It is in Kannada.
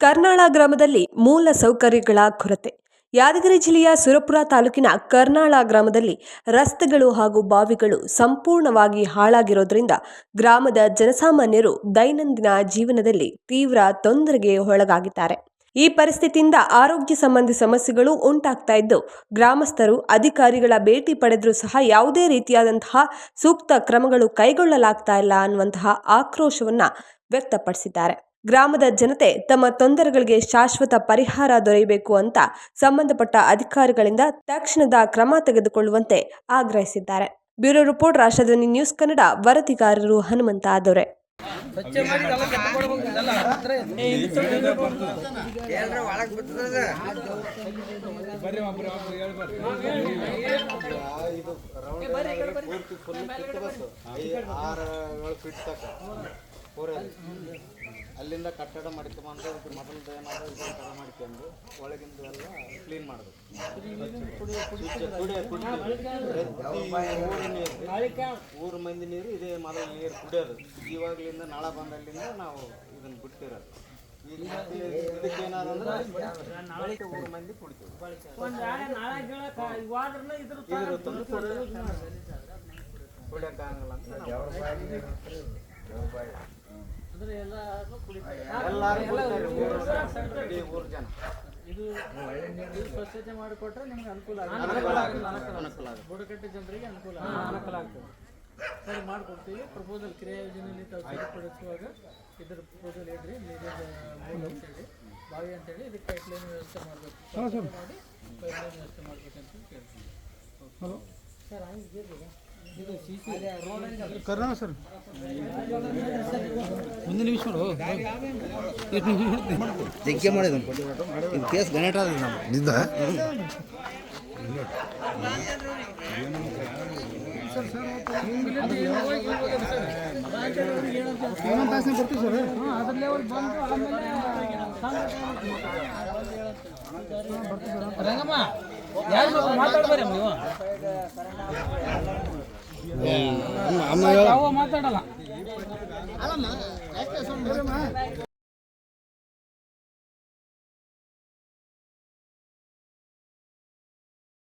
ಕರ್ನಾಳ ಗ್ರಾಮದಲ್ಲಿ ಮೂಲ ಸೌಕರ್ಯಗಳ ಕೊರತೆ. ಯಾದಗಿರಿ ಜಿಲ್ಲೆಯ ಸುರಪುರ ತಾಲೂಕಿನ ಕರ್ನಾಳ ಗ್ರಾಮದಲ್ಲಿ ರಸ್ತೆಗಳು ಹಾಗೂ ಬಾವಿಗಳು ಸಂಪೂರ್ಣವಾಗಿ ಹಾಳಾಗಿರೋದ್ರಿಂದ ಗ್ರಾಮದ ಜನಸಾಮಾನ್ಯರು ದೈನಂದಿನ ಜೀವನದಲ್ಲಿ ತೀವ್ರ ತೊಂದರೆಗೆ ಒಳಗಾಗಿದ್ದಾರೆ. ಈ ಪರಿಸ್ಥಿತಿಯಿಂದ ಆರೋಗ್ಯ ಸಂಬಂಧಿ ಸಮಸ್ಯೆಗಳು ಉಂಟಾಗ್ತಾ ಇದ್ದು, ಗ್ರಾಮಸ್ಥರು ಅಧಿಕಾರಿಗಳ ಭೇಟಿ ಪಡೆದರೂ ಸಹ ಯಾವುದೇ ರೀತಿಯಾದಂತಹ ಸೂಕ್ತ ಕ್ರಮಗಳು ಕೈಗೊಳ್ಳಲಾಗ್ತಾ ಇಲ್ಲ ಅನ್ನುವಂತಹ ಆಕ್ರೋಶವನ್ನ ವ್ಯಕ್ತಪಡಿಸಿದ್ದಾರೆ. ಗ್ರಾಮದ ಜನತೆ ತಮ್ಮ ತೊಂದರೆಗಳಿಗೆ ಶಾಶ್ವತ ಪರಿಹಾರ ದೊರೆಯಬೇಕು ಅಂತ ಸಂಬಂಧಪಟ್ಟ ಅಧಿಕಾರಿಗಳಿಂದ ತಕ್ಷಣದ ಕ್ರಮ ತೆಗೆದುಕೊಳ್ಳುವಂತೆ ಆಗ್ರಹಿಸಿದ್ದಾರೆ. Bureau report, ರಾಷ್ಟ್ರಧ್ವನಿ news Kannada. ವರದಿಗಾರರು Hanumantha ದೊರೆ. ಅಲ್ಲಿಂದ ಕಟ್ಟಡ ಮಾಡ್ಕೊಂಬಂದು ಮೊದಲದು ಏನಾದರೂ ಕಟ್ಟಡ ಮಾಡ್ಕೊಂಡು ಒಳಗಿಂದ ಎಲ್ಲ ಕ್ಲೀನ್ ಮಾಡಬೇಕು. ಊರು ಮಂದಿ ನೀರು ಇದೇ ಮೊದಲ ನೀರು ಕುಡಿಯೋದು. ಇವಾಗಲಿಂದ ನಾಳ ಬಂದಲ್ಲಿಂದ ನಾವು ಇದನ್ನು ಬಿಟ್ಟಿರೋದು. ಈಗ ಇದಕ್ಕೆ ಏನಾದ್ರು ಅಂದ್ರೆ ಊರು ಮಂದಿ ಕುಡಿತೀವಿ. ಕುಡಿಯೋಕ್ಕಾಗಲ್ಲ ಅಂತ ಊರು ಜನ ಇದು ಸ್ವಚ್ಛತೆ ಮಾಡಿಕೊಟ್ರೆ ನಿಮ್ಗೆ ಅನುಕೂಲ ಬುಡಕಟ್ಟು ಜನರಿಗೆ ಅನುಕೂಲ ಆಗ್ತದೆ. ಸರಿ ಮಾಡಿಕೊಡ್ತೀವಿ. ಪ್ರಪೋಸಲ್ ಕ್ರಿಯಾ ಯೋಜನೆಯಲ್ಲಿ ತಾವು ಸರಿಪಡಿಸುವಾಗ ಇದರ ಪ್ರಪೋಸಲ್ ಹೇಳ್ರಿ, ನೀರಿನ ಮೂಲ ಅಂತೇಳಿ ಬಾವಿ ಅಂತೇಳಿ ಇದಕ್ಕೆ ಪೈಪ್ಲೈನ್ ವ್ಯವಸ್ಥೆ ಮಾಡಬೇಕು ಮಾಡಿ ಪೈಪ್ಲೈನ್ ವ್ಯವಸ್ಥೆ ಮಾಡ್ಬೇಕಂತ ಕೇಳ್ತೀವಿ. ಹಲೋ ಸರ್, ಹಂಗೆ ಇದು ಸಿ ಸಿ ಕರ್ನಾಳ ಸರ್, ಒಂದು ನಿಮಿಷ ಜಗ್ಗೆ ಮಾಡಿದ ಕೇಸ್ ಗಣೇಟ ನಿಂದ ಇನ್ನೊಂದು ತಾಸನೆ ಬರ್ತೀವಿ ಸರ್. ಅದ್ರ ಲೆವೆಲ್ ಬಂದು ಆಮೇಲೆ ರಂಗಮ್ಮ ಯಾರು ಮಾತಾಡ್ಬಾರಿ ನೀವು ಮಾತಾಡಲ್ಲ.